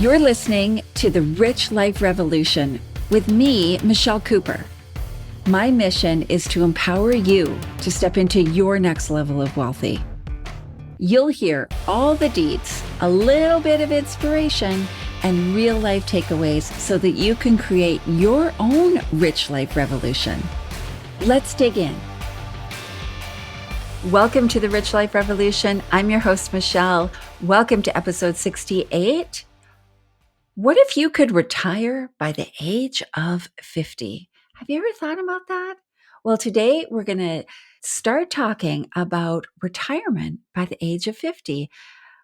You're listening to The Rich Life Revolution with me, Michelle Cooper. My mission is to empower you to step into your next level of wealthy. You'll hear all the deets, a little bit of inspiration, and real life takeaways so that you can create your own rich life revolution. Let's dig in. Welcome to The Rich Life Revolution. I'm your host, Michelle. Welcome to episode 68. What if you could retire by the age of 50? Have you ever thought about that? Well, today we're going to start talking about retirement by the age of 50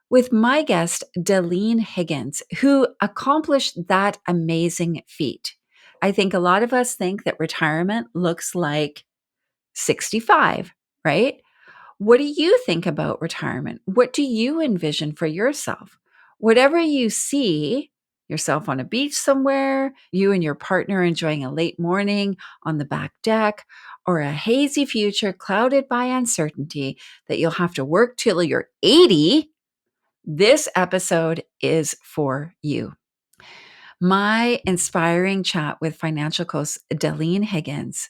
with my guest, Dalene Higgins, who accomplished that amazing feat. I think a lot of us think that retirement looks like 65, right? What do you think about retirement? What do you envision for yourself? Whatever you see, yourself on a beach somewhere, you and your partner enjoying a late morning on the back deck, or a hazy future clouded by uncertainty that you'll have to work till you're 80, this episode is for you. My inspiring chat with financial coach Dalene Higgins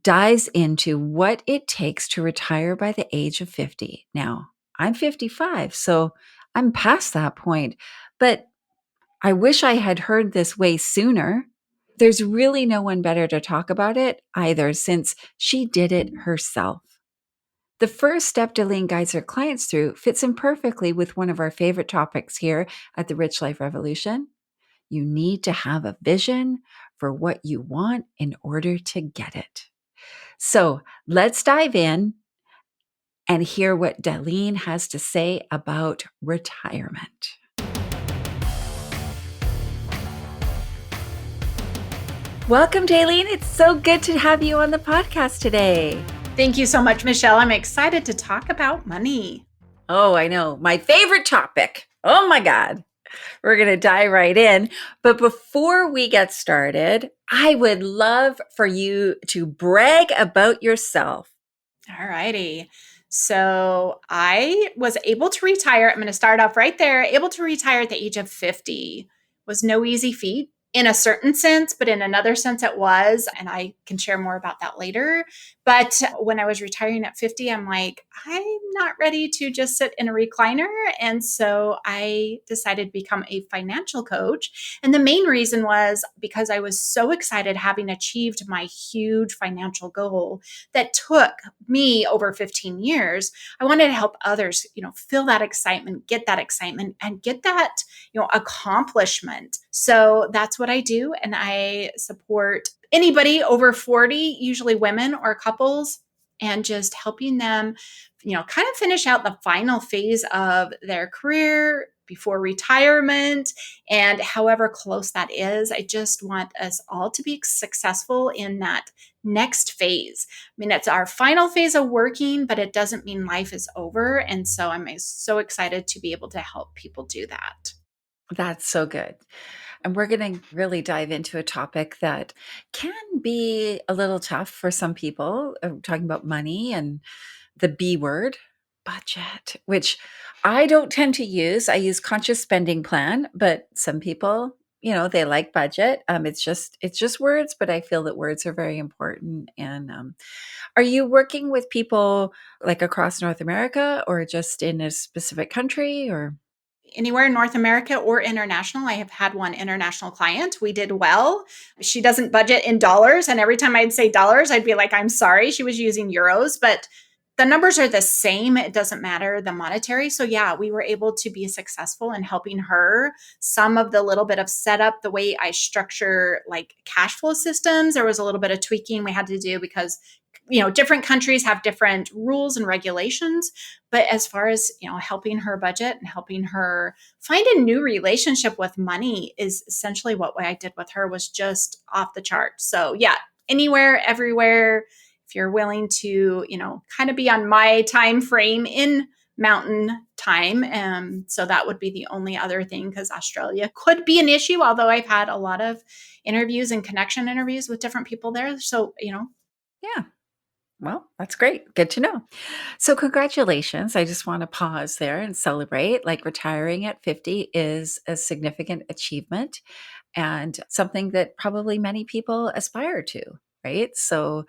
dives into what it takes to retire by the age of 50. Now, I'm 55, so I'm past that point, but I wish I had heard this way sooner. There's really no one better to talk about it either, since she did it herself. The first step Dalene guides her clients through fits in perfectly with one of our favorite topics here at the Rich Life Revolution. You need to have a vision for what you want in order to get it. So let's dive in and hear what Dalene has to say about retirement. Welcome, Dalene. It's so good to have you on the podcast today. Thank you so much, Michelle. I'm excited to talk about money. Oh, I know. My favorite topic. Oh my God. We're going to dive right in. But before we get started, I would love for you to brag about yourself. All righty. So I was able to retire. I'm going to start off right there. Able to retire at the age of 50 was no easy feat in a certain sense, but in another sense it was. And I can share more about that later. But when I was retiring at 50, I'm like, I'm not ready to just sit in a recliner. And so I decided to become a financial coach. And the main reason was because I was so excited having achieved my huge financial goal that took me over 15 years. I wanted to help others, feel that excitement, and get that, accomplishment. So that's what I do. And I support anybody over 40, usually women or couples, and just helping them, kind of finish out the final phase of their career before retirement, and however close that is. I just want us all to be successful in that next phase. I mean, it's our final phase of working, but it doesn't mean life is over. And so I'm so excited to be able to help people do that. That's so good. And we're going to really dive into a topic that can be a little tough for some people, talking about money and the B word, budget, which I don't tend to use. I use conscious spending plan, but some people, they like budget. It's just words, but I feel that words are very important. And are you working with people like across North America or just in a specific country or? Anywhere in North America or international. I have had one international client. We did well. She doesn't budget in dollars. And every time I'd say dollars, I'd be like, I'm sorry. She was using euros, but the numbers are the same. It doesn't matter the monetary. So yeah, we were able to be successful in helping her. Some of the little bit of setup, the way I structure like cash flow systems, there was a little bit of tweaking we had to do because different countries have different rules and regulations. But as far as, helping her budget and helping her find a new relationship with money is essentially what I did with her, was just off the chart. So yeah, anywhere, everywhere, if you're willing to, kind of be on my time frame in mountain time. So that would be the only other thing, because Australia could be an issue, although I've had a lot of interviews and connection interviews with different people there. So, Yeah. Well, that's great. Good to know. So, congratulations. I just want to pause there and celebrate. Like retiring at 50 is a significant achievement and something that probably many people aspire to, right? So,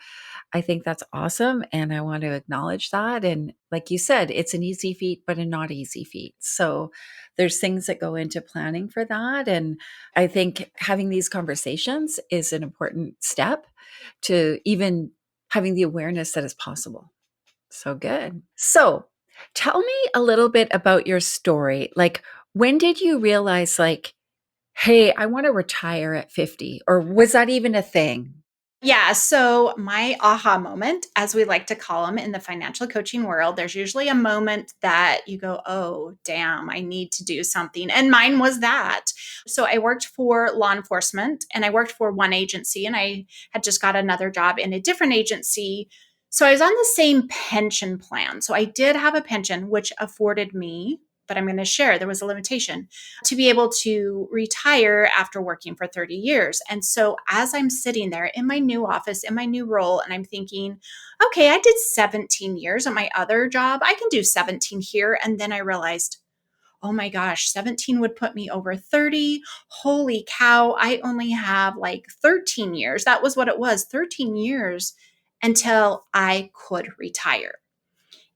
I think that's awesome. And I want to acknowledge that. And like you said, it's an easy feat, but a not easy feat. So, there's things that go into planning for that. And I think having these conversations is an important step to even having the awareness that it's possible. So good. So, tell me a little bit about your story. Like, when did you realize, like, hey, I want to retire at 50? Or was that even a thing? Yeah. So, my aha moment, as we like to call them in the financial coaching world, there's usually a moment that you go, oh, damn, I need to do something. And mine was that. So, I worked for law enforcement and I worked for one agency and I had just got another job in a different agency. So, I was on the same pension plan. So, I did have a pension, which afforded me, but I'm going to share there was a limitation to be able to retire after working for 30 years. And so as I'm sitting there in my new office, in my new role, and I'm thinking, okay, I did 17 years at my other job. I can do 17 here. And then I realized, oh my gosh, 17 would put me over 30. Holy cow, I only have like 13 years. That was what it was, 13 years until I could retire.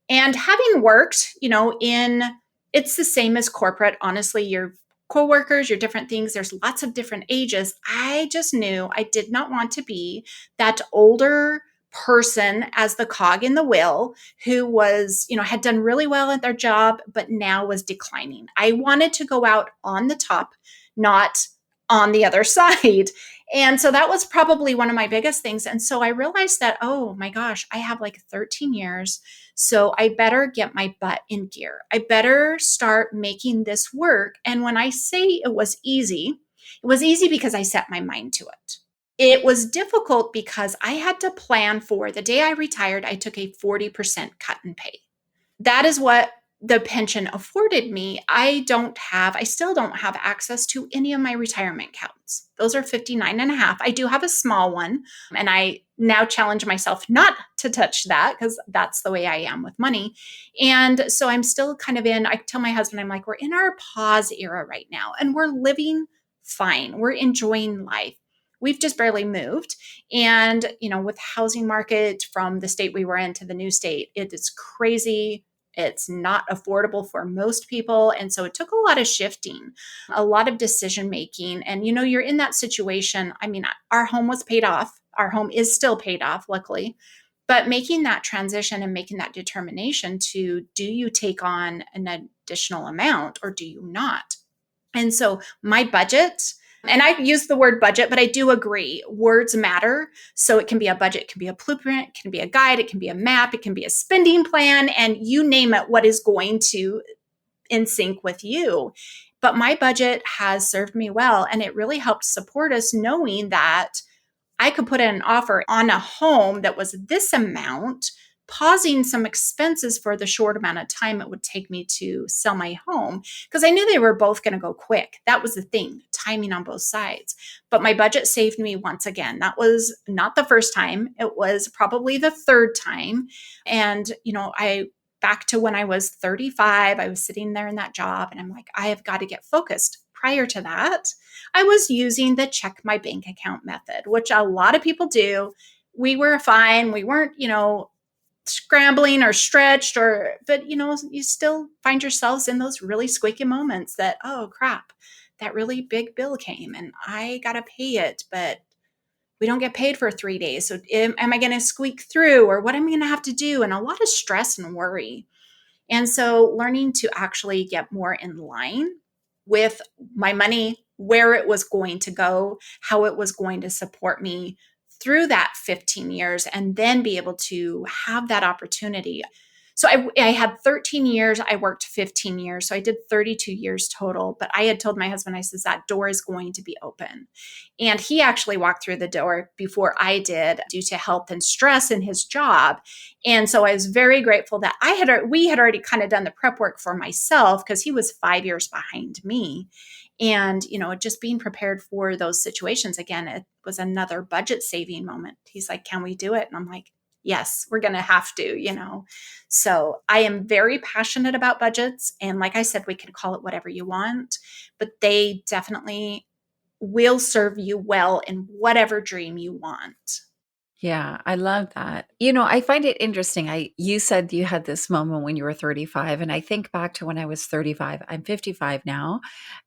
And having worked, in it's the same as corporate, honestly, your coworkers, your different things, there's lots of different ages. I just knew I did not want to be that older person as the cog in the wheel who was, had done really well at their job, but now was declining. I wanted to go out on the top, not on the other side. And so that was probably one of my biggest things. And so I realized that, oh my gosh, I have like 13 years, so I better get my butt in gear. I better start making this work. And when I say it was easy because I set my mind to it. It was difficult because I had to plan for the day I retired, I took a 40% cut in pay. That is what the pension afforded me. I still don't have access to any of my retirement accounts. Those are 59 and a half. I do have a small one, and I now challenge myself not to touch that because that's the way I am with money. And so I'm still kind of I tell my husband, I'm like, we're in our pause era right now and we're living fine. We're enjoying life. We've just barely moved. And, with housing market from the state we were in to the new state, it is crazy. It's not affordable for most people. And so it took a lot of shifting, a lot of decision making. And, you're in that situation. I mean, our home was paid off. Our home is still paid off, luckily. But making that transition and making that determination to do you take on an additional amount or do you not? And so my budget, and I use the word budget, but I do agree words matter. So it can be a budget, it can be a blueprint, it can be a guide, it can be a map, it can be a spending plan, and you name it, what is going to in sync with you. But my budget has served me well, and it really helped support us knowing that I could put in an offer on a home that was this amount, pausing some expenses for the short amount of time it would take me to sell my home because I knew they were both going to go quick. That was the thing, timing on both sides. But my budget saved me once again. That was not the first time, it was probably the third time. And, I back to when I was 35, I was sitting there in that job and I'm like, I have got to get focused. Prior to that, I was using the check my bank account method, which a lot of people do. We were fine. We weren't, scrambling or stretched but you still find yourselves in those really squeaky moments that, oh crap, that really big bill came and I got to pay it, but we don't get paid for 3 days. So am I going to squeak through or what am I going to have to do? And a lot of stress and worry. And so learning to actually get more in line with my money, where it was going to go, how it was going to support me through that 15 years, and then be able to have that opportunity. So I had 13 years. I worked 15 years. So I did 32 years total. But I had told my husband, I says, that door is going to be open. And he actually walked through the door before I did due to health and stress in his job. And so I was very grateful that we had already kind of done the prep work for myself because he was 5 years behind me. And, just being prepared for those situations. Again, it was another budget saving moment. He's like, can we do it? And I'm like, yes, we're going to have to. So I am very passionate about budgets. And like I said, we can call it whatever you want, but they definitely will serve you well in whatever dream you want. Yeah, I love that. I find it interesting. You said you had this moment when you were 35, and I think back to when I was 35. I'm 55 now,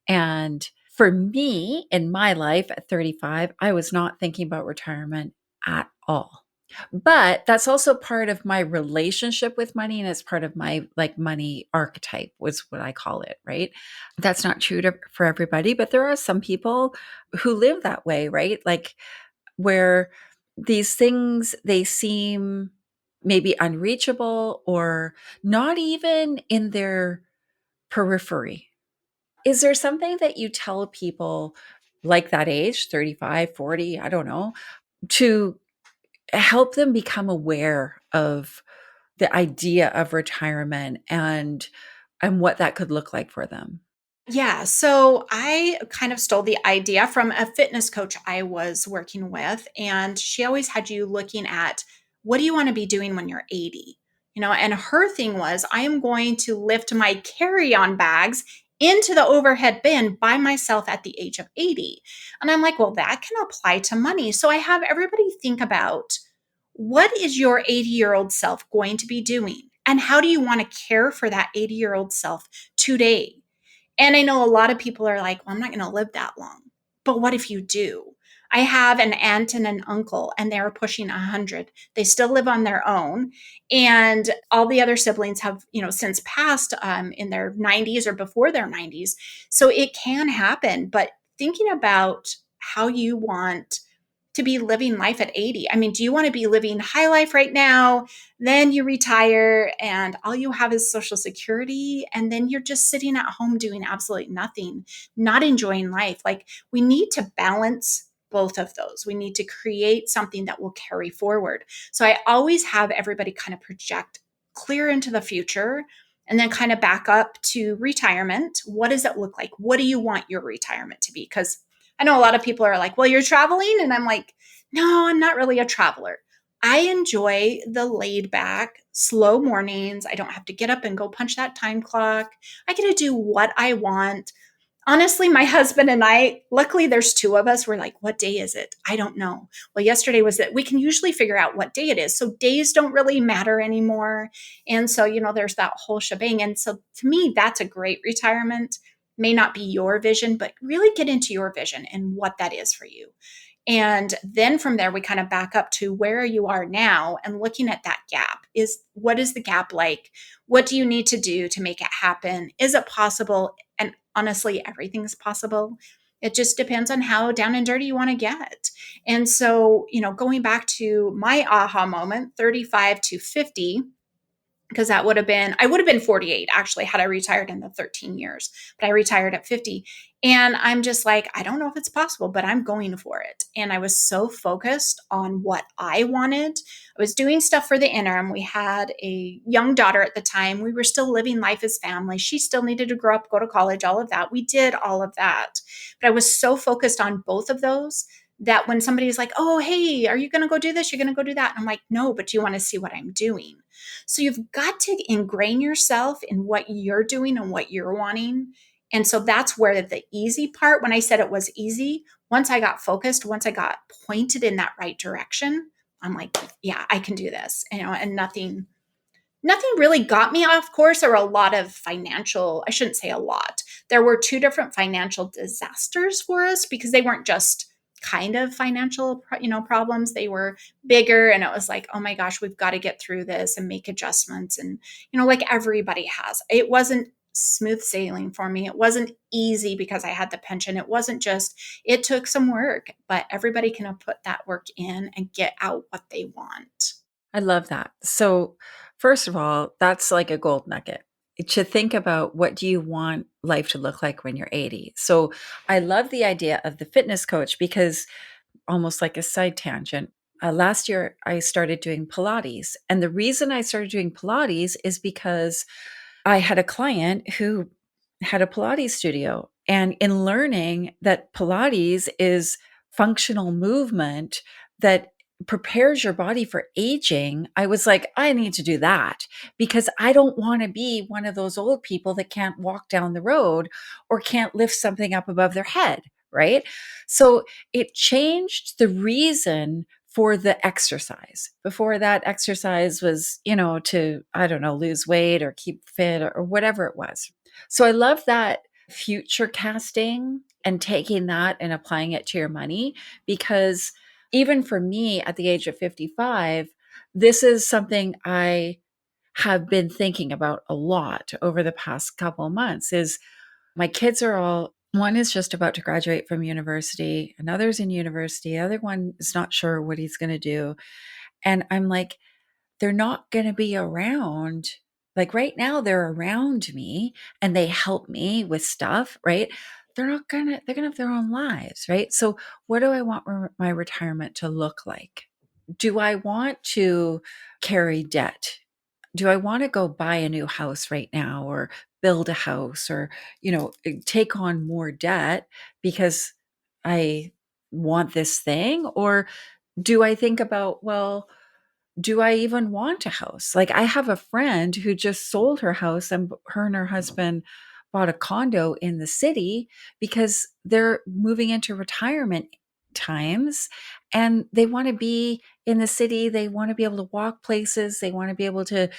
and for me in my life at 35, I was not thinking about retirement at all. But that's also part of my relationship with money, and it's part of my like money archetype was what I call it, right? That's not true for everybody, but there are some people who live that way, right? Like where these things they seem maybe unreachable or not even in their periphery. Is there something that you tell people like that age, 35, 40, I don't know, to help them become aware of the idea of retirement and what that could look like for them? Yeah, so I kind of stole the idea from a fitness coach I was working with, and she always had you looking at what do you want to be doing when you're 80? And her thing was, I am going to lift my carry-on bags into the overhead bin by myself at the age of 80. And I'm like, well, that can apply to money. So I have everybody think about what is your 80-year-old self going to be doing? And how do you want to care for that 80-year-old self today? And I know a lot of people are like, well, I'm not going to live that long. But what if you do? I have an aunt and an uncle, and they're pushing 100. They still live on their own. And all the other siblings have, since passed in their 90s or before their 90s. So it can happen. But thinking about how you want to be living life at 80. I mean, do you want to be living high life right now? Then you retire and all you have is Social Security. And then you're just sitting at home doing absolutely nothing, not enjoying life. Like, we need to balance both of those. We need to create something that will carry forward. So I always have everybody kind of project clear into the future and then kind of back up to retirement. What does it look like? What do you want your retirement to be? Because I know a lot of people are like, well, you're traveling. And I'm like, no, I'm not really a traveler. I enjoy the laid back, slow mornings. I don't have to get up and go punch that time clock. I get to do what I want. Honestly, my husband and I, luckily there's two of us. We're like, what day is it? I don't know. Well, yesterday was that we can usually figure out what day it is. So days don't really matter anymore. And so, there's that whole shebang. And so to me, that's a great retirement. May not be your vision, but really get into your vision and what that is for you. And then from there, we kind of back up to where you are now and looking at that gap. What is the gap like? What do you need to do to make it happen? Is it possible? And honestly, everything's possible. It just depends on how down and dirty you want to get. And so, going back to my aha moment, 35 to 50, because I would have been 48 actually had I retired in the 13 years, but I retired at 50. And I'm just like, I don't know if it's possible, but I'm going for it. And I was so focused on what I wanted. I was doing stuff for the interim. We had a young daughter at the time. We were still living life as family. She still needed to grow up, go to college, all of that. We did all of that. But I was so focused on both of those that when somebody's like, oh, hey, are you going to go do this? You're going to go do that. And I'm like, no, but do you want to see what I'm doing? So you've got to ingrain yourself in what you're doing and what you're wanting. And so that's where the easy part, when I said it was easy, once I got focused, once I got pointed in that right direction, I'm like, yeah, I can do this. And nothing really got me off course. Or a lot of financial, I shouldn't say a lot. There were two different financial disasters for us because they weren't just kind of financial, problems. They were bigger. And it was like, oh my gosh, we've got to get through this and make adjustments. And, like everybody has, it wasn't smooth sailing for me. It wasn't easy because I had the pension. It took some work, but everybody can put that work in and get out what they want. I love that. So, first of all, that's like a gold nugget to think about what do you want life to look like when you're 80. So, I love the idea of the fitness coach because almost like a side tangent. Last year, I started doing Pilates. And the reason I started doing Pilates is because I had a client who had a Pilates studio. And in learning that Pilates is functional movement that prepares your body for aging, I was like, I need to do that because I don't want to be one of those old people that can't walk down the road or can't lift something up above their head, right? So it changed the reason for the exercise. Before that, exercise was, to, I don't know, lose weight or keep fit or whatever it was. So I love that future casting and taking that and applying it to your money, because even for me at the age of 55, this is something I have been thinking about a lot over the past couple of months. Is my kids are all, one is just about to graduate from university, another's in university, the other one is not sure what he's going to do. And I'm like, they're not going to be around. Like right now, they're around me and they help me with stuff, right? They're going to have their own lives, right? So, what do I want my retirement to look like? Do I want to carry debt? Do I want to go buy a new house right now or build a house or, take on more debt because I want this thing? Or do I think about, well, do I even want a house? Like, I have a friend who just sold her house, and her and her husband bought a condo in the city because they're moving into retirement times and they want to be in the city. They want to be able to walk places. They want to be able to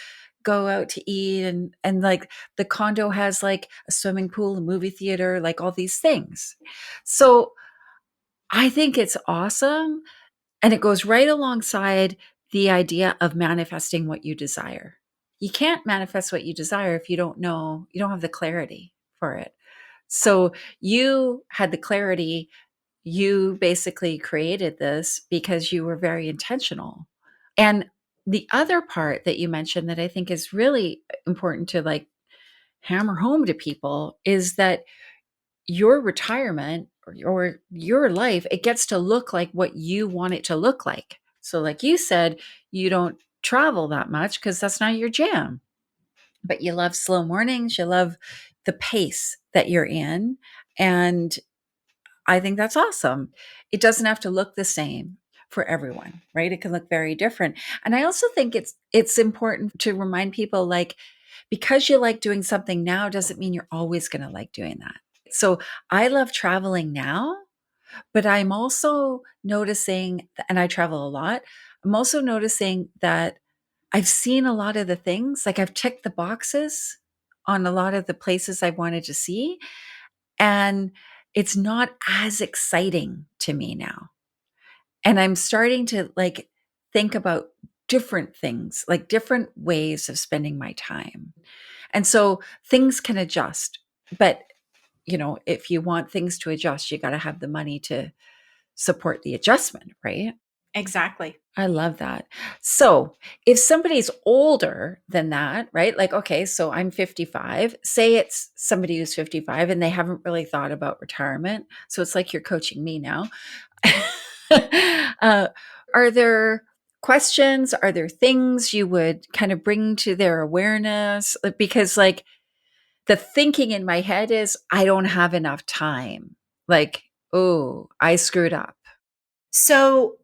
go out to eat, and like the condo has like a swimming pool, a movie theater, like all these things. So I think it's awesome, and it goes right alongside the idea of manifesting what you desire. You can't manifest what you desire if you don't know, you don't have the clarity for it. So you had the clarity. You basically created this because you were very intentional. And the other part that you mentioned that I think is really important to like hammer home to people is that your retirement or your life, it gets to look like what you want it to look like. So, like you said, you don't travel that much because that's not your jam, but you love slow mornings, you love the pace that you're in. And I think that's awesome. It doesn't have to look the same for everyone, right? It can look very different. And I also think it's important to remind people, like, because you like doing something now doesn't mean you're always going to like doing that. So I love traveling now, but I'm also noticing, and I travel a lot, I'm also noticing that I've seen a lot of the things, like I've checked the boxes on a lot of the places I wanted to see, and it's not as exciting to me now. And I'm starting to like think about different things, like different ways of spending my time. And so things can adjust. But, if you want things to adjust, you got to have the money to support the adjustment, right? Exactly. I love that. So, if somebody's older than that, right? Like, okay, so I'm 55. Say it's somebody who's 55 and they haven't really thought about retirement. So, it's like you're coaching me now. uh, are there questions? Are there things you would kind of bring to their awareness? Because, like, the thinking in my head is, I don't have enough time. Like, oh, I screwed up. So,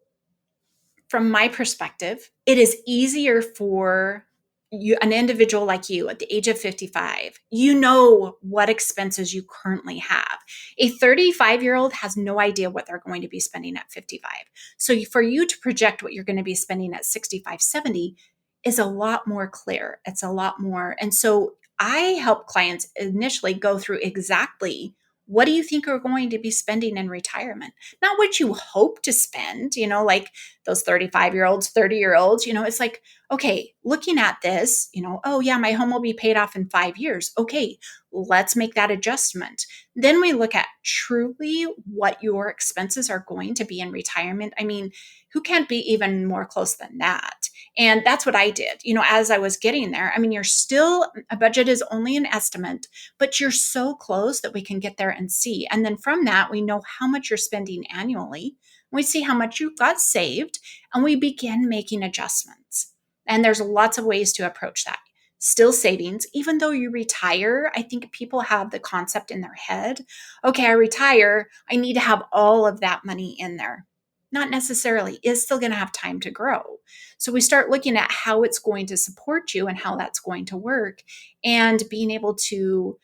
from my perspective, it is easier for you, an individual like you at the age of 55, you know what expenses you currently have. A 35-year-old has no idea what they're going to be spending at 55. So for you to project what you're going to be spending at 65, 70 is a lot more clear. It's a lot more. And so I help clients initially go through exactly what do you think are going to be spending in retirement? Not what you hope to spend, like those 35-year-olds, 30-year-olds, it's like, okay, looking at this, oh yeah, my home will be paid off in 5 years. Okay, let's make that adjustment. Then we look at truly what your expenses are going to be in retirement. I mean, who can't be even more close than that? And that's what I did, as I was getting there. I mean, you're still, a budget is only an estimate, but you're so close that we can get there and see. And then from that, we know how much you're spending annually. We see how much you've got saved, and we begin making adjustments. And there's lots of ways to approach that. Still savings, even though you retire, I think people have the concept in their head, okay, I retire, I need to have all of that money in there. Not necessarily, is still going to have time to grow. So we start looking at how it's going to support you and how that's going to work, and being able to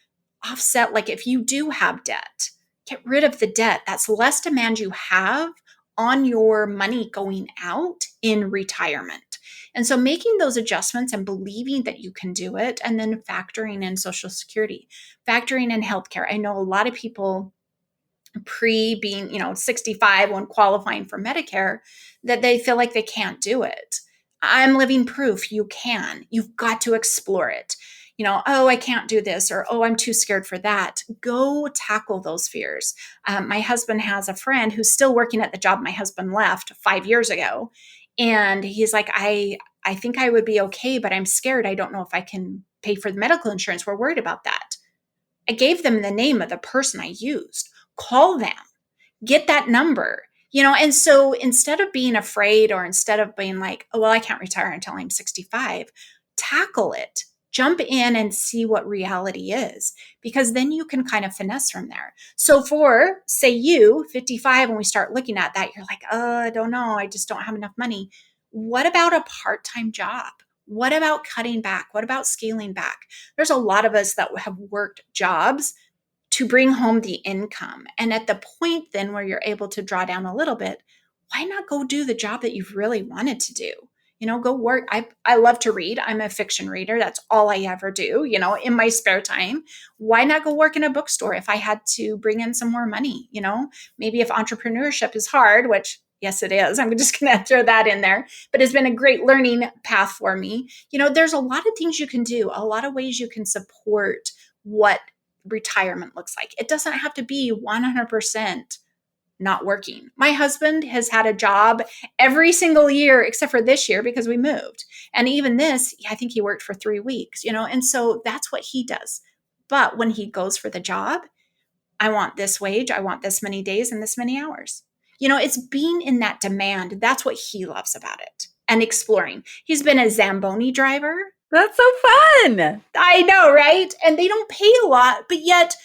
offset, like if you do have debt, get rid of the debt. That's less demand you have on your money going out in retirement. And so making those adjustments and believing that you can do it, and then factoring in Social Security, factoring in healthcare. I know a lot of people pre being, 65 when qualifying for Medicare, that they feel like they can't do it. I'm living proof you can. You've got to explore it. Oh, I can't do this, or oh, I'm too scared for that. Go tackle those fears. My husband has a friend who's still working at the job my husband left 5 years ago. And he's like, I think I would be okay, but I'm scared. I don't know if I can pay for the medical insurance. We're worried about that. I gave them the name of the person I used. Call them, get that number, and so instead of being afraid, or instead of being like, oh, well, I can't retire until I'm 65, tackle it. Jump in and see what reality is, because then you can kind of finesse from there. So for, say, you, 55, when we start looking at that, you're like, oh, I don't know. I just don't have enough money. What about a part-time job? What about cutting back? What about scaling back? There's a lot of us that have worked jobs to bring home the income. And at the point then where you're able to draw down a little bit, why not go do the job that you've really wanted to do? Go work. I love to read. I'm a fiction reader. That's all I ever do, in my spare time. Why not go work in a bookstore if I had to bring in some more money? Maybe if entrepreneurship is hard, which yes, it is. I'm just going to throw that in there, but it's been a great learning path for me. There's a lot of things you can do, a lot of ways you can support what retirement looks like. It doesn't have to be 100% not working. My husband has had a job every single year except for this year because we moved. And even this, I think he worked for 3 weeks, and so that's what he does. But when he goes for the job, I want this wage, I want this many days and this many hours. It's being in that demand. That's what he loves about it, and exploring. He's been a Zamboni driver. That's so fun. I know, right? And they don't pay a lot, but yet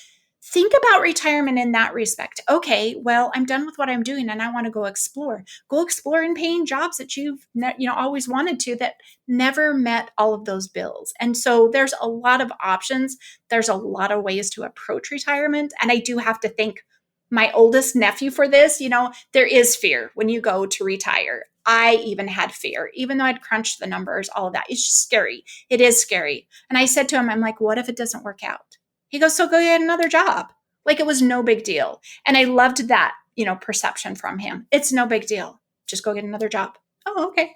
think about retirement in that respect. Okay, well, I'm done with what I'm doing and I want to go explore. Go explore in paying jobs that you've always wanted to, that never met all of those bills. And so there's a lot of options. There's a lot of ways to approach retirement. And I do have to thank my oldest nephew for this. There is fear when you go to retire. I even had fear, even though I'd crunched the numbers, all of that. It's just scary. It is scary. And I said to him, I'm like, what if it doesn't work out? He goes, so go get another job. Like it was no big deal. And I loved that, perception from him. It's no big deal. Just go get another job. Oh, okay.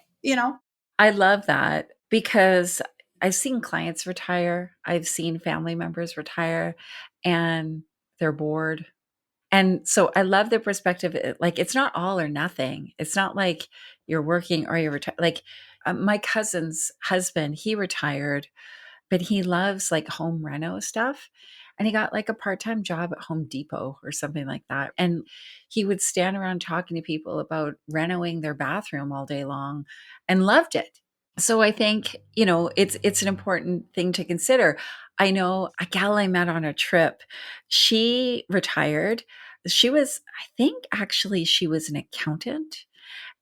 I love that, because I've seen clients retire. I've seen family members retire and they're bored. And so I love the perspective. Like, it's not all or nothing. It's not like you're working or you're retired. Like, my cousin's husband, he retired, but he loves like home reno stuff. And he got like a part-time job at Home Depot or something like that. And he would stand around talking to people about renovating their bathroom all day long, and loved it. So I think, it's an important thing to consider. I know a gal I met on a trip, she retired. I think actually she was an accountant,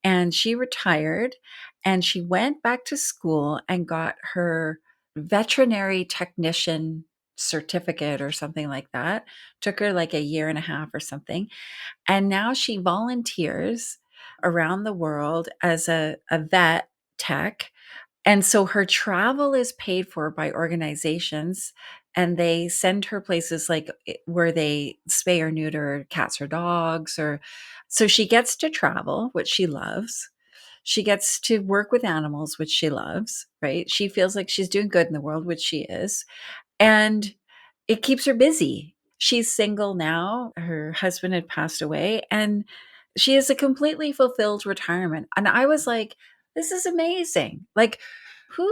and she retired and she went back to school and got her veterinary technician certificate or something like that. Took her like a year and a half or something. And now she volunteers around the world as a vet tech. And so her travel is paid for by organizations, and they send her places like where they spay or neuter cats or dogs, or so she gets to travel, which she loves. She gets to work with animals, which she loves, right? She feels like she's doing good in the world, which she is. And it keeps her busy. She's single now. Her husband had passed away, and she has a completely fulfilled retirement. And I was like, this is amazing. Like, who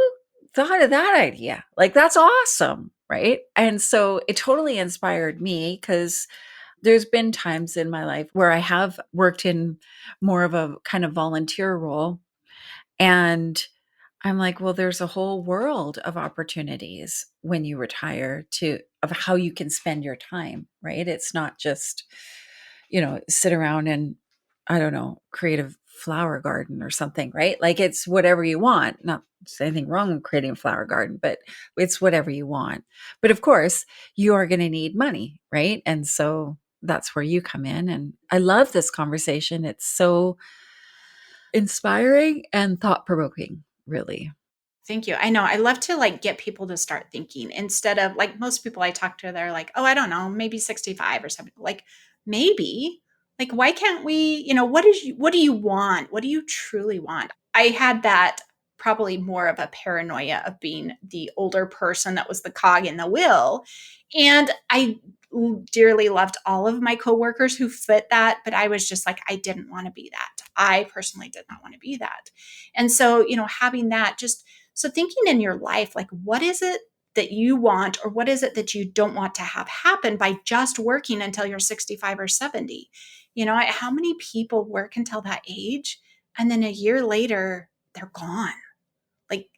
thought of that idea? Like, that's awesome, right? And so it totally inspired me, because there's been times in my life where I have worked in more of a kind of volunteer role. And I'm like, well, there's a whole world of opportunities when you retire, of how you can spend your time, right? It's not just, sit around and I don't know, create a flower garden or something, right? Like it's whatever you want. Not there's anything wrong with creating a flower garden, but it's whatever you want. But of course, you are going to need money, right? And so that's where you come in. And I love this conversation. It's so inspiring and thought provoking, really. Thank you. I know. I love to like get people to start thinking instead of like most people I talk to, they're like, oh, I don't know, maybe 65 or something. Like, maybe. Like, why can't we, what do you want? What do you truly want? I had that probably more of a paranoia of being the older person that was the cog in the wheel. And I dearly loved all of my coworkers who fit that, but I was just like, I didn't want to be that. I personally did not want to be that. And so, having that just so thinking in your life, like what is it that you want or what is it that you don't want to have happen by just working until you're 65 or 70? How many people work until that age and then a year later they're gone? Like,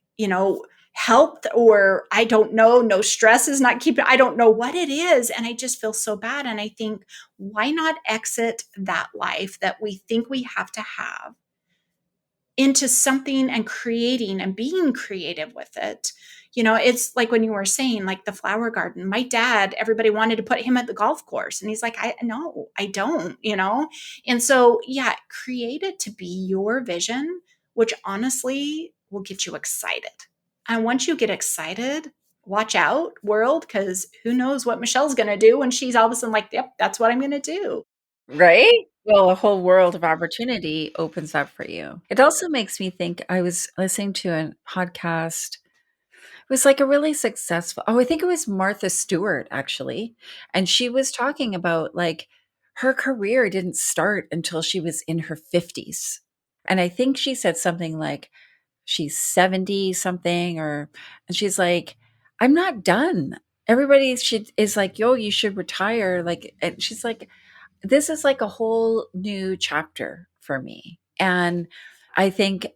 health or I don't know, no stress is not keeping, I don't know what it is. And I just feel so bad. And I think, why not exit that life that we think we have to have into something and creating and being creative with it? It's like when you were saying, like the flower garden. My dad, everybody wanted to put him at the golf course. And he's like, I no, I don't. And so, yeah, create it to be your vision, which honestly will get you excited. And once you get excited, watch out, world, because who knows what Michelle's going to do when she's all of a sudden like, yep, that's what I'm going to do. Right? Well, a whole world of opportunity opens up for you. It also makes me think I was listening to a podcast. It was like a really successful, oh, I think it was Martha Stewart actually. And she was talking about like her career didn't start until she was in her 50s. And I think she said something like she's 70 something and she's like, I'm not done. Everybody should is like, yo, you should retire. Like, and she's like, this is like a whole new chapter for me. And I think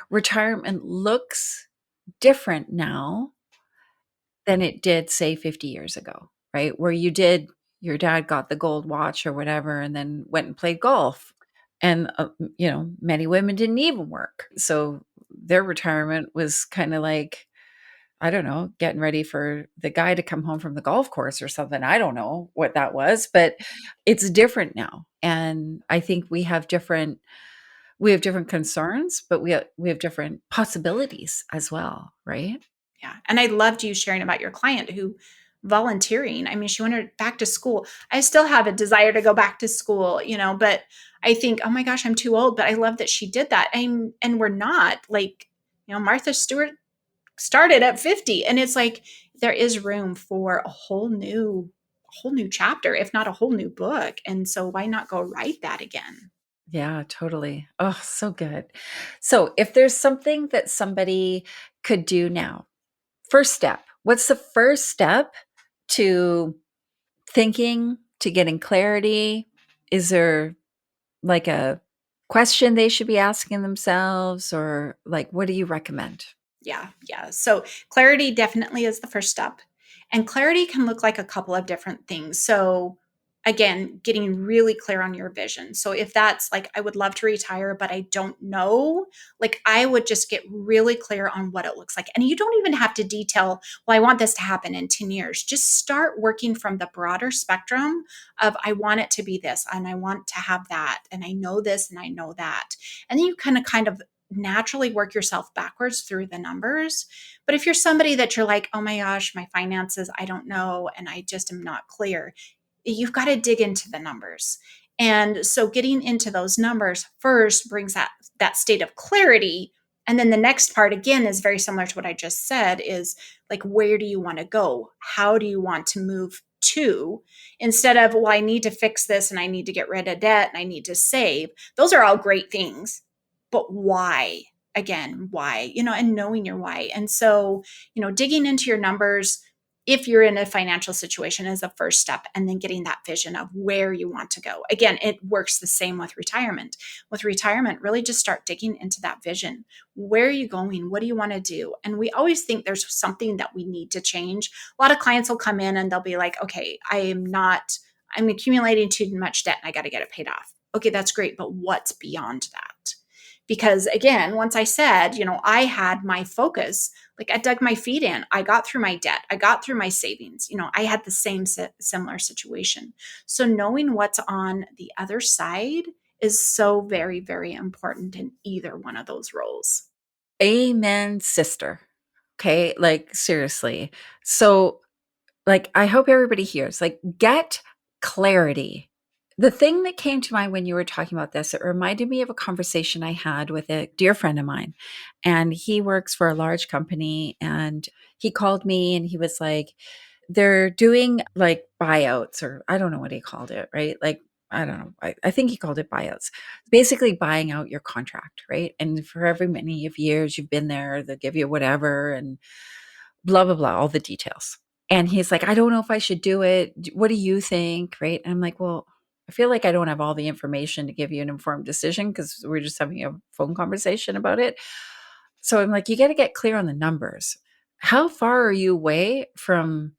retirement looks different now than it did, say, 50 years ago, right? Where your dad got the gold watch or whatever and then went and played golf. And, many women didn't even work. So their retirement was kind of like, I don't know, getting ready for the guy to come home from the golf course or something. I don't know what that was, but it's different now. And I think we have different concerns, but we have different possibilities as well, right? Yeah. And I loved you sharing about your client who volunteering. I mean, she went back to school. I still have a desire to go back to school, but I think, oh my gosh, I'm too old. But I love that she did that. And we're not like, Martha Stewart started at 50. And it's like there is room for a whole new chapter, if not a whole new book. And so why not go write that again? Yeah, totally. Oh, so good. So, if there's something that somebody could do now, first step, what's the first step to thinking, to getting clarity? Is there like a question they should be asking themselves, or like, what do you recommend? Yeah, yeah. So clarity definitely is the first step. And clarity can look like a couple of different things. So again, getting really clear on your vision. So if that's like, I would love to retire, but I don't know, like I would just get really clear on what it looks like. And you don't even have to detail, well, I want this to happen in 10 years. Just start working from the broader spectrum of, I want it to be this and I want to have that. And I know this and I know that. And then you kind of naturally work yourself backwards through the numbers. But if you're somebody that you're like, oh my gosh, my finances, I don't know, and I just am not clear, you've got to dig into the numbers. And so getting into those numbers first brings that state of clarity. And then the next part again is very similar to what I just said is like, where do you want to go? How do you want to move to? Instead of, well, I need to fix this and I need to get rid of debt and I need to save. Those are all great things. But why? Again, why? And knowing your why. And so, digging into your numbers if you're in a financial situation is a first step, and then getting that vision of where you want to go. Again, it works the same with retirement. With retirement, really just start digging into that vision. Where are you going? What do you want to do? And we always think there's something that we need to change. A lot of clients will come in and they'll be like, okay, I'm accumulating too much debt and I got to get it paid off. Okay, that's great, but what's beyond that? Because again, once I said, I had my focus, like I dug my feet in, I got through my debt, I got through my savings, I had the same similar situation. So knowing what's on the other side is so very, very important in either one of those roles. Amen, sister. Okay, like seriously. So, like, I hope everybody hears, like, get clarity. The thing that came to mind when you were talking about this, it reminded me of a conversation I had with a dear friend of mine. And he works for a large company. And he called me and he was like, they're doing like buyouts, or I don't know what he called it, right? Like, I don't know. I think he called it buyouts. Basically, buying out your contract, right? And for every many of years you've been there, they'll give you whatever and blah, blah, blah, all the details. And he's like, I don't know if I should do it. What do you think? Right. And I'm like, well, I feel like I don't have all the information to give you an informed decision because we're just having a phone conversation about it. So I'm like, you got to get clear on the numbers. How far are you away from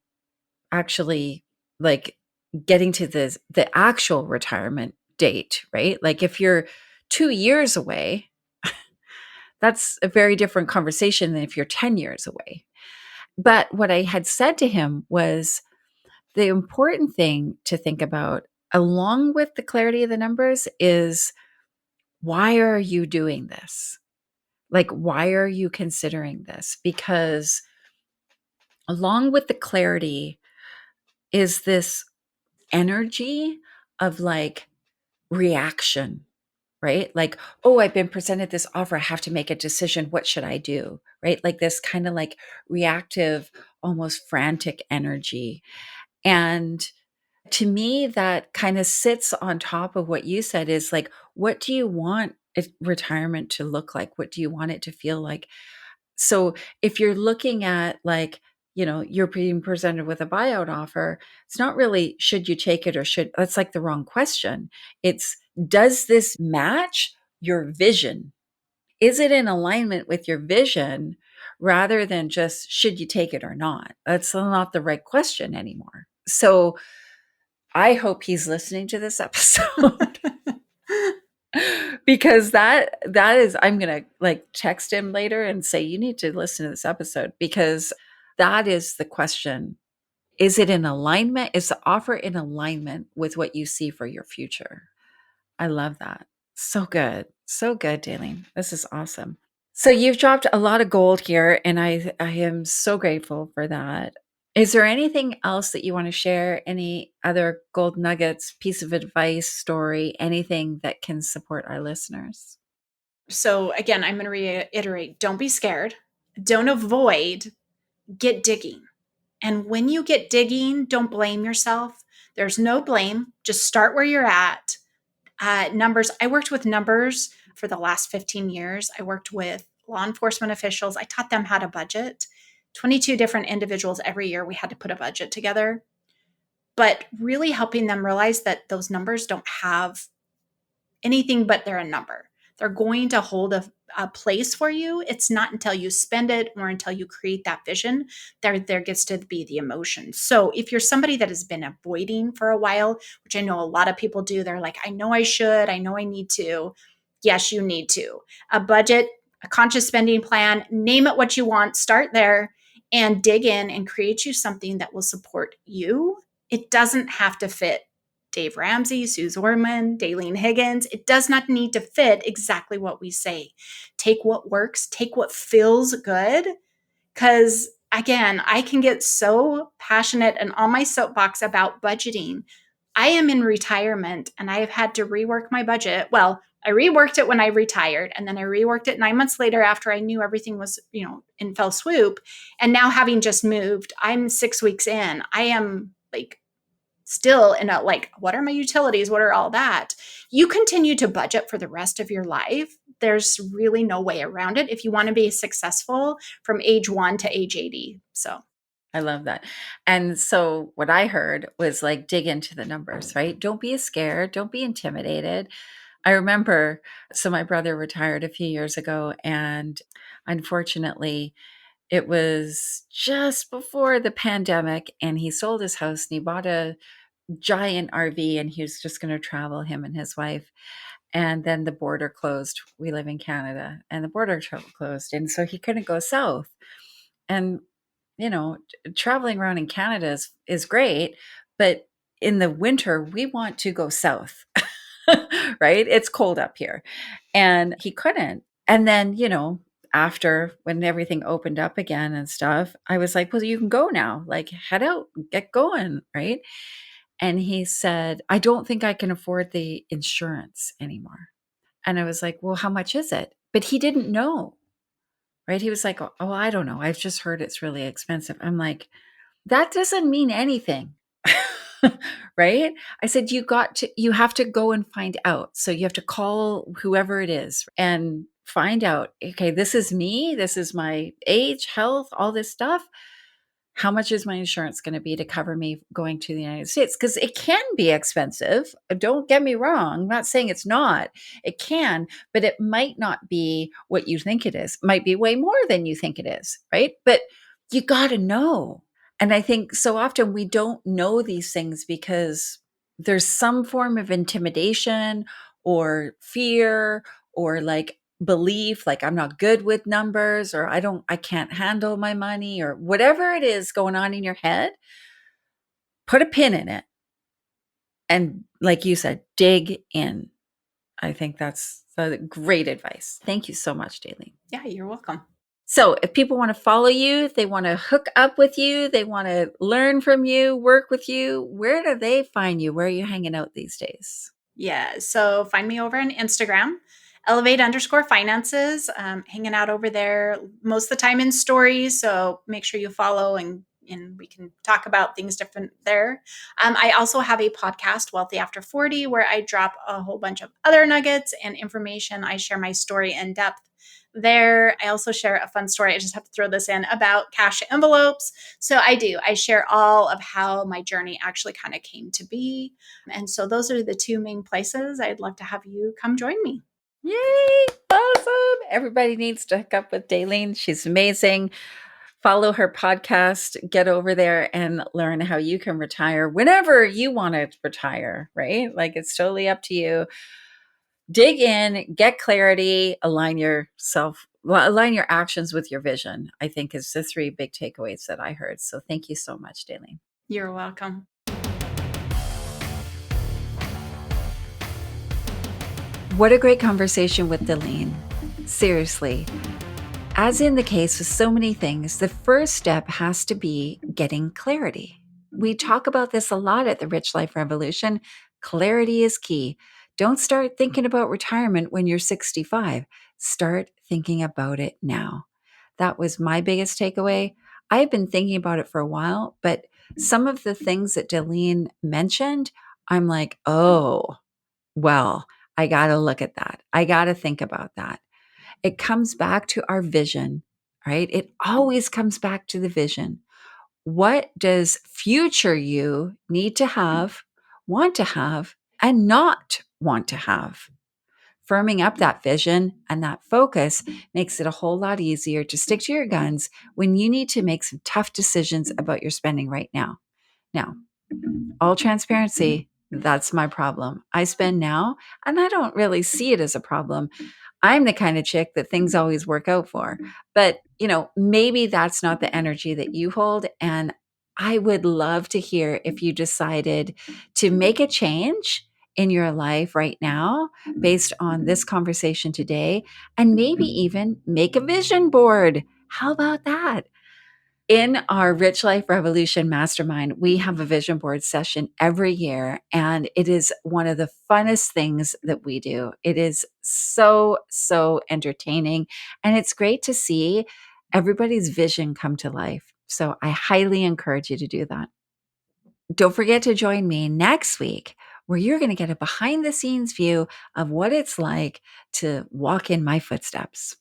actually like getting to the actual retirement date, right? Like if you're 2 years away, that's a very different conversation than if you're 10 years away. But what I had said to him was the important thing to think about, along with the clarity of the numbers, is why are you doing this? Like, why are you considering this? Because along with the clarity is this energy of like reaction, right? Like, oh, I've been presented this offer. I have to make a decision. What should I do? Right? Like this kind of like reactive, almost frantic energy. And to me, that kind of sits on top of what you said is like, what do you want retirement to look like? What do you want it to feel like? So if you're looking at like, you're being presented with a buyout offer, it's not really should you take it or should that's like the wrong question. It's does this match your vision? Is it in alignment with your vision rather than just should you take it or not? That's not the right question anymore. So I hope he's listening to this episode because that is I'm going to like text him later and say you need to listen to this episode because that is the question. Is it in alignment? Is the offer in alignment with what you see for your future? I love that. So good. So good, Dalene. This is awesome. So you've dropped a lot of gold here, and I am so grateful for that. Is there anything else that you want to share? Any other gold nuggets, piece of advice, story, anything that can support our listeners? So again, I'm going to reiterate, don't be scared. Don't avoid, get digging. And when you get digging, don't blame yourself. There's no blame. Just start where you're at. Numbers. I worked with numbers for the last 15 years. I worked with law enforcement officials. I taught them how to budget. 22 different individuals every year. We had to put a budget together, but really helping them realize that those numbers don't have anything but they're a number. They're going to hold a place for you. It's not until you spend it or until you create that vision there gets to be the emotion. So if you're somebody that has been avoiding for a while, which I know a lot of people do, they're like, I know I should, I know I need to. Yes, you need to. A budget, a conscious spending plan, name it what you want, start there and dig in and create you something that will support you. It doesn't have to fit Dave Ramsey, Sue Zorman, Dalene Higgins. It does not need to fit exactly what we say. Take what works, take what feels good. Because again, I can get so passionate and on my soapbox about budgeting. I am in retirement and I have had to rework my budget. Well, I reworked it when I retired and then I reworked it 9 months later after I knew everything was, in fell swoop. And now having just moved, I'm 6 weeks in. I am like still in a like, what are my utilities? What are all that? You continue to budget for the rest of your life. There's really no way around it if you want to be successful from age 1 to age 80. So I love that. And so what I heard was like dig into the numbers, right? Don't be scared, don't be intimidated. I remember so my brother retired a few years ago and unfortunately it was just before the pandemic and he sold his house and he bought a giant RV, and he was just going to travel, him and his wife. And then the border closed. We live in Canada, and the border closed. And so he couldn't go south. And, traveling around in Canada is great, but in the winter, we want to go south, right? It's cold up here. And he couldn't. And then, after when everything opened up again and stuff, I was like, well, you can go now. Like, head out, get going, right? And he said, I don't think I can afford the insurance anymore. And I was like, well, how much is it? But he didn't know, right? He was like, oh, I don't know. I've just heard it's really expensive. I'm like, that doesn't mean anything. Right? I said, you have to go and find out. So you have to call whoever it is and find out, okay, this is me. This is my age, health, all this stuff. How much is my insurance going to be to cover me going to the United States? Because it can be expensive. Don't get me wrong. I'm not saying it's not. It can, but it might not be what you think it is. It might be way more than you think it is, right? But you got to know. And I think so often we don't know these things because there's some form of intimidation or fear or like belief, like I'm not good with numbers, or I can't handle my money, or whatever it is going on in your head. Put a pin in it. And like you said, dig in. I think that's great advice. Thank you so much, Dalene. Yeah, you're welcome. So if people want to follow you, if they want to hook up with you, they want to learn from you, work with you, where do they find you? Where are you hanging out these days? Yeah. So find me over on Instagram, elevate_finances, hanging out over there most of the time in stories. So make sure you follow and we can talk about things different there. I also have a podcast, Wealthy After 40, where I drop a whole bunch of other nuggets and information. I share my story in depth there. I also share a fun story. I just have to throw this in about cash envelopes. So I share all of how my journey actually kind of came to be. And so those are the two main places. I'd love to have you come join me. Yay! Awesome. Everybody needs to hook up with Dalene. She's amazing. Follow her podcast, get over there and learn how you can retire whenever you want to retire, right? Like it's totally up to you. Dig in, get clarity, align your actions with your vision, I think is the three big takeaways that I heard. So thank you so much, Dalene. You're welcome. What a great conversation with Dalene. Seriously. As in the case with so many things, the first step has to be getting clarity. We talk about this a lot at the Rich Life Revolution. Clarity is key. Don't start thinking about retirement when you're 65. Start thinking about it now. That was my biggest takeaway. I've been thinking about it for a while, but some of the things that Dalene mentioned, I'm like, oh, well, I got to look at that. I got to think about that. It comes back to our vision, right? It always comes back to the vision. What does future you need to have, want to have, and not want to have? Firming up that vision and that focus makes it a whole lot easier to stick to your guns when you need to make some tough decisions about your spending right now. Now, all transparency, that's my problem. I spend now, and I don't really see it as a problem. I'm the kind of chick that things always work out for. But, maybe that's not the energy that you hold. And I would love to hear if you decided to make a change in your life right now based on this conversation today, and maybe even make a vision board. How about that? In our Rich Life Revolution Mastermind, we have a vision board session every year, and it is one of the funnest things that we do. It is so, so entertaining, and it's great to see everybody's vision come to life. So I highly encourage you to do that. Don't forget to join me next week, where you're going to get a behind the scenes view of what it's like to walk in my footsteps.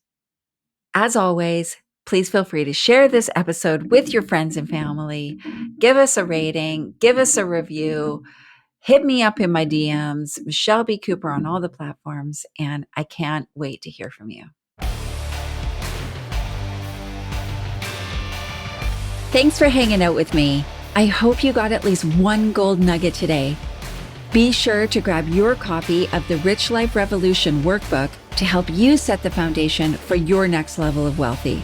As always, please feel free to share this episode with your friends and family. Give us a rating, give us a review, hit me up in my DMs, Michelle B. Cooper on all the platforms, and I can't wait to hear from you. Thanks for hanging out with me. I hope you got at least one gold nugget today. Be sure to grab your copy of the Rich Life Revolution workbook to help you set the foundation for your next level of wealthy.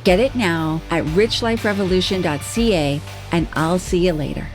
Get it now at richliferevolution.ca, and I'll see you later.